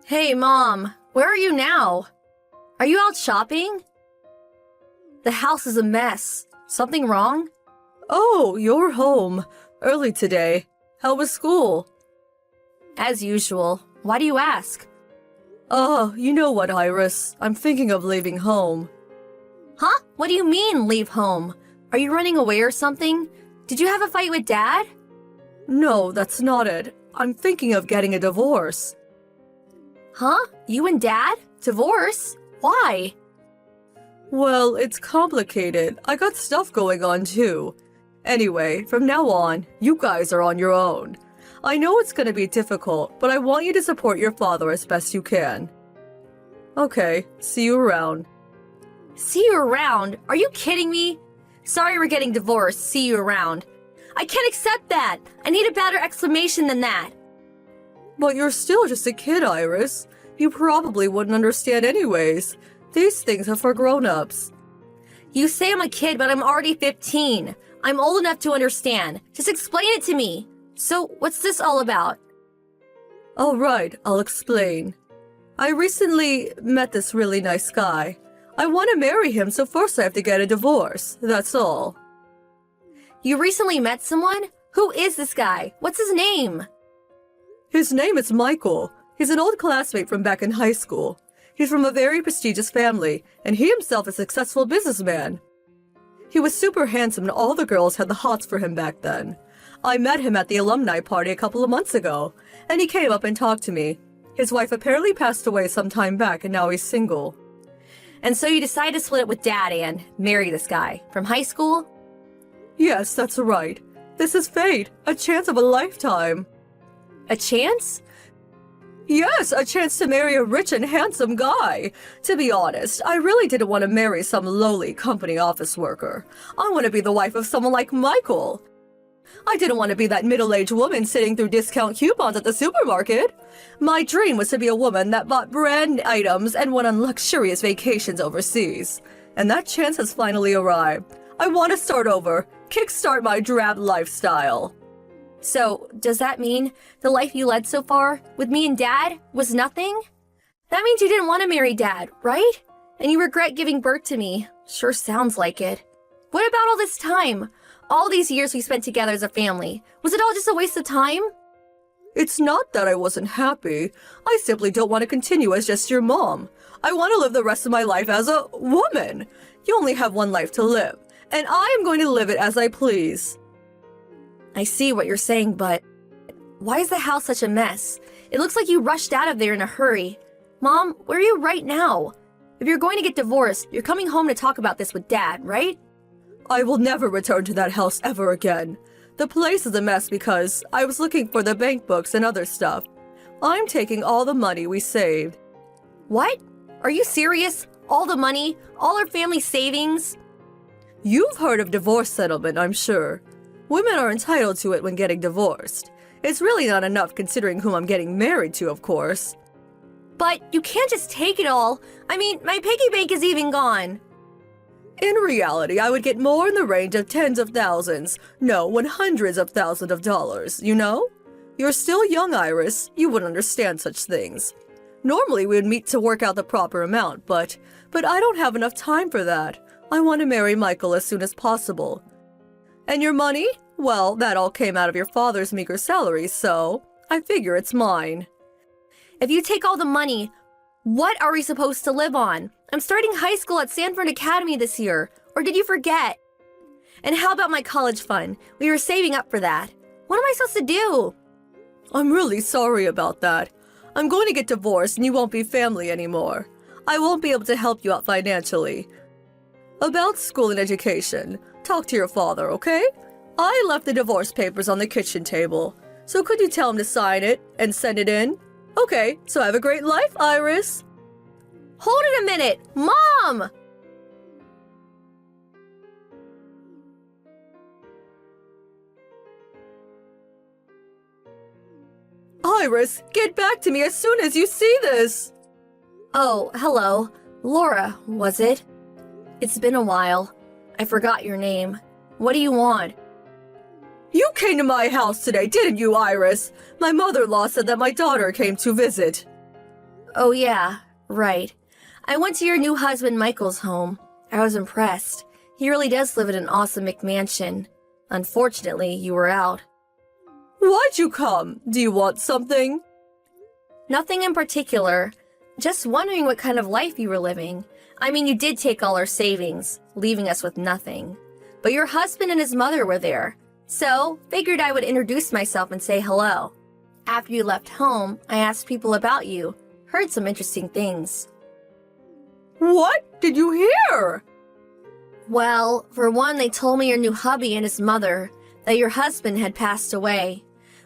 Hey, Mom, where are you now? Are you out shopping? The house is a mess. Something wrong? Oh, you're home. Early today. How was school? As usual. Why do you ask? Oh, you know what, Iris? I'm thinking of leaving home. Huh? What do you mean, leave home? Are you running away or something? Did you have a fight with Dad? No, that's not it. I'm thinking of getting a divorce. Huh? You and Dad? Divorce? Why? Well, it's complicated. I got stuff going on too. Anyway, from now on, you guys are on your own. I know it's gonna be difficult, but I want you to support your father as best you can. Okay, see you around. See you around? Are you kidding me? Sorry we're getting divorced. See you around. I can't accept that. I need a better explanation than that. But you're still just a kid, Iris. You probably wouldn't understand anyways. These things are for grown-ups. You say I'm a kid, but I'm already 15. I'm old enough to understand. Just explain it to me. So, what's this all about? All right, I'll explain. I recently met this really nice guy. I want to marry him, so first I have to get a divorce. That's all. You recently met someone? Who is this guy? What's his name? His name is Michael. He's an old classmate from back in high school. He's from a very prestigious family, and he himself is a successful businessman. He was super handsome and all the girls had the hots for him back then. I met him at the alumni party a couple of months ago, and he came up and talked to me. His wife apparently passed away some time back and now he's single. And so you decided to split up with Dad and marry this guy from high school? Yes, that's right. This is fate, a chance of a lifetime. A chance? Yes, a chance to marry a rich and handsome guy. To be honest, I really didn't want to marry some lowly company office worker. I want to be the wife of someone like Michael. I didn't want to be that middle-aged woman sitting through discount coupons at the supermarket. My dream was to be a woman that bought brand items and went on luxurious vacations overseas. And that chance has finally arrived. I want to start over, kickstart my drab lifestyle. So, does that mean the life you led so far with me and Dad was nothing? That means you didn't want to marry Dad, right? And you regret giving birth to me. Sure sounds like it. What about all this time? All these years we spent together as a family. Was it all just a waste of time? It's not that I wasn't happy. I simply don't want to continue as just your mom. I want to live the rest of my life as a woman. You only have one life to live, and I am going to live it as I please. I see what you're saying, but why is the house such a mess? It looks like you rushed out of there in a hurry. Mom, where are you right now? If you're going to get divorced, you're coming home to talk about this with Dad, right? I will never return to that house ever again. The place is a mess because I was looking for the bank books and other stuff. I'm taking all the money we saved. What? Are you serious? All the money? All our family savings? You've heard of divorce settlement, I'm sure. Women are entitled to it when getting divorced. It's really not enough considering whom I'm getting married to, of course. But you can't just take it all. I mean, my piggy bank is even gone. In reality, I would get more in the range of tens of thousands, no, hundreds of thousands of dollars, you know? You're still young, Iris. You wouldn't understand such things. Normally, we would meet to work out the proper amount, but I don't have enough time for that. I want to marry Michael as soon as possible. And your money? Well, that all came out of your father's meager salary, so I figure it's mine. If you take all the money, what are we supposed to live on? I'm starting high school at Sanford Academy this year. Or did you forget? And how about my college fund? We were saving up for that. What am I supposed to do? I'm really sorry about that. I'm going to get divorced and you won't be family anymore. I won't be able to help you out financially. About school and education, talk to your father, okay? I left the divorce papers on the kitchen table. So could you tell him to sign it and send it in? Okay, so have a great life, Iris. Hold it a minute! Mom! Iris, get back to me as soon as you see this! Oh, hello. Laura, was it? It's been a while. I forgot your name. What do you want? You came to my house today, didn't you, Iris? My mother-in-law said that my daughter came to visit. Oh yeah, right. I went to your new husband Michael's home. I was impressed. He really does live in an awesome McMansion. Unfortunately, you were out. Why'd you come? Do you want something? Nothing in particular. Just wondering what kind of life you were living. I mean, you did take all our savings, leaving us with nothing. But your husband and his mother were there. So, figured I would introduce myself and say hello. After you left home, I asked people about you. Heard some interesting things. What did you hear? Well, for one, they told me your new hubby and his mother, that your husband had passed away.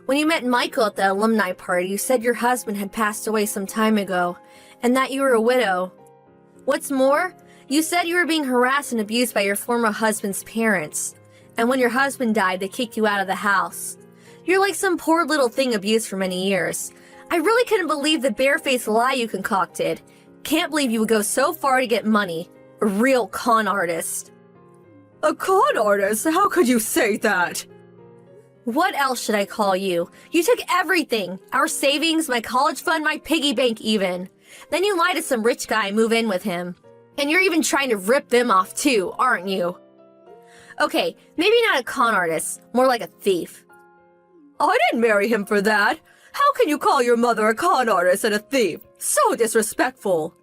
When you met Michael at the alumni party, you said your husband had passed away some time ago, and that you were a widow. What's more, you said you were being harassed and abused by your former husband's parents, and when your husband died, they kicked you out of the house. You're like some poor little thing abused for many years. I really couldn't believe the barefaced lie you concocted. Can't believe you would go so far to get money. A real con artist. A con artist? How could you say that? What else should I call you? You took everything. Our savings, my college fund, my piggy bank even. Then you lie to some rich guy and move in with him. And you're even trying to rip them off too, aren't you? Okay, maybe not a con artist, more like a thief. I didn't marry him for that. How can you call your mother a con artist and a thief? So disrespectful.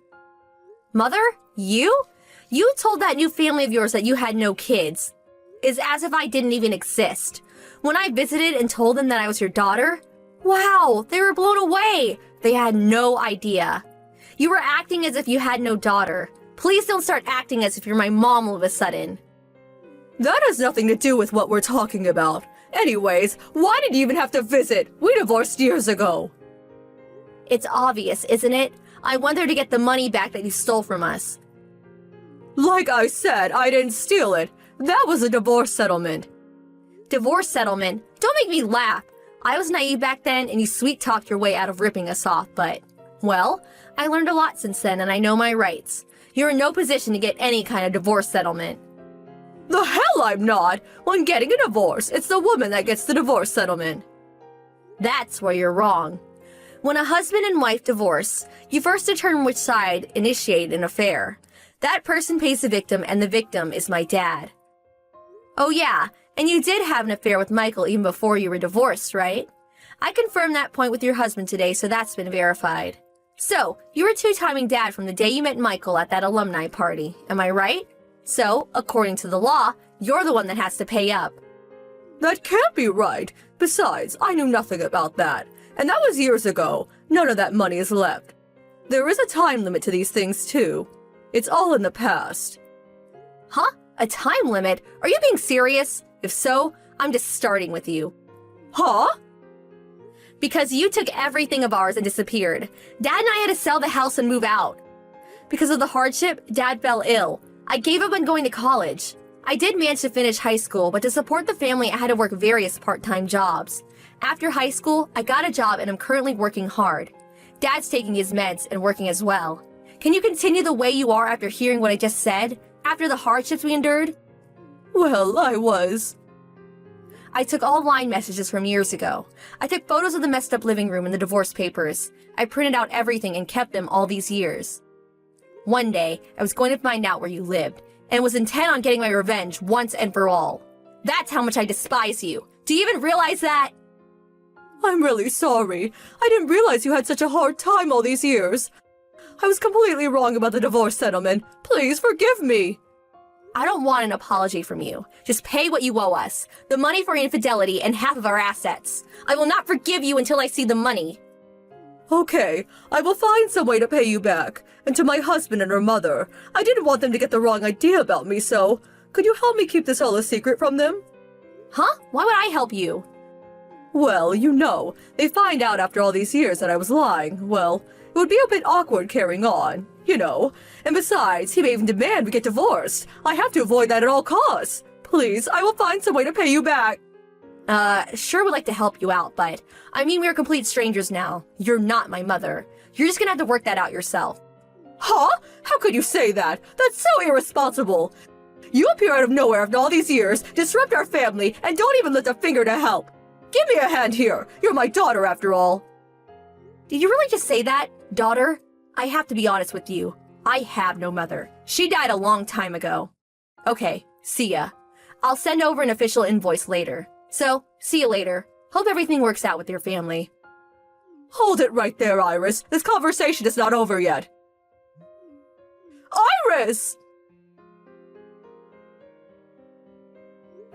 Mother? You? You told that new family of yours that you had no kids. It's as if I didn't even exist. When I visited and told them that I was your daughter, wow, they were blown away. They had no idea. You were acting as if you had no daughter. Please don't start acting as if you're my mom all of a sudden. That has nothing to do with what we're talking about. Anyways, why did you even have to visit? We divorced years ago. It's obvious, isn't it? I went there to get the money back that you stole from us. Like I said, I didn't steal it. That was a divorce settlement. Divorce settlement? Don't make me laugh. I was naive back then and you sweet-talked your way out of ripping us off, but, well, I learned a lot since then and I know my rights. You're in no position to get any kind of divorce settlement. The hell I'm not! When getting a divorce, it's the woman that gets the divorce settlement. That's where you're wrong. When a husband and wife divorce, you first determine which side initiated an affair. That person pays the victim and the victim is my dad. Oh yeah, and you did have an affair with Michael even before you were divorced, right? I confirmed that point with your husband today, so that's been verified. So, you were two-timing dad from the day you met Michael at that alumni party, am I right? So, according to the law, you're the one that has to pay up. That can't be right. Besides, I knew nothing about that. And that was years ago. None of that money is left. There is a time limit to these things, too. It's all in the past. Huh? A time limit? Are you being serious? If so, I'm just starting with you. Huh? Because you took everything of ours and disappeared. Dad and I had to sell the house and move out. Because of the hardship, Dad fell ill. I gave up on going to college. I did manage to finish high school, but to support the family, I had to work various part-time jobs. After high school, I got a job and I'm currently working hard. Dad's taking his meds and working as well. Can you continue the way you are after hearing what I just said? After the hardships we endured? Well, I took all line messages from years ago. I took photos of the messed up living room and the divorce papers. I printed out everything and kept them all these years. One day, I was going to find out where you lived, and was intent on getting my revenge once and for all. That's how much I despise you. Do you even realize that? I'm really sorry. I didn't realize you had such a hard time all these years. I was completely wrong about the divorce settlement. Please forgive me. I don't want an apology from you. Just pay what you owe us. The money for infidelity and half of our assets. I will not forgive you until I see the money. Okay, I will find some way to pay you back. And to my husband and her mother. I didn't want them to get the wrong idea about me, so could you help me keep this all a secret from them? Huh? Why would I help you? Well, you know, they find out after all these years that I was lying. Well, it would be a bit awkward carrying on, you know. And besides, he may even demand we get divorced. I have to avoid that at all costs. Please, I will find some way to pay you back. Sure would like to help you out, but I mean, we're complete strangers now. You're not my mother. You're just gonna have to work that out yourself. Huh? How could you say that? That's so irresponsible. You appear out of nowhere after all these years, disrupt our family, and don't even lift a finger to help. Give me a hand here. You're my daughter after all. Did you really just say that, daughter? I have to be honest with you. I have no mother. She died a long time ago. Okay, see ya. I'll send over an official invoice later. So, see you later. Hope everything works out with your family. Hold it right there, Iris. This conversation is not over yet. Iris!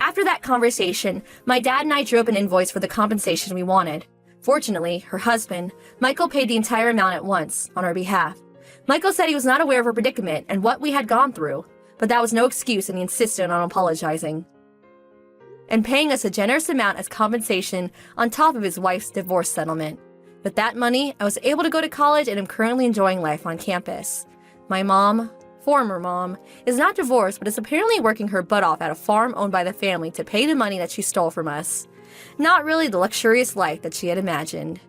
After that conversation, my dad and I drew up an invoice for the compensation we wanted. Fortunately, her husband, Michael, paid the entire amount at once, on our behalf. Michael said he was not aware of her predicament and what we had gone through, but that was no excuse and he insisted on apologizing and paying us a generous amount as compensation on top of his wife's divorce settlement. With that money, I was able to go to college and am currently enjoying life on campus. My mom, former mom, is not divorced but is apparently working her butt off at a farm owned by the family to pay the money that she stole from us. Not really the luxurious life that she had imagined.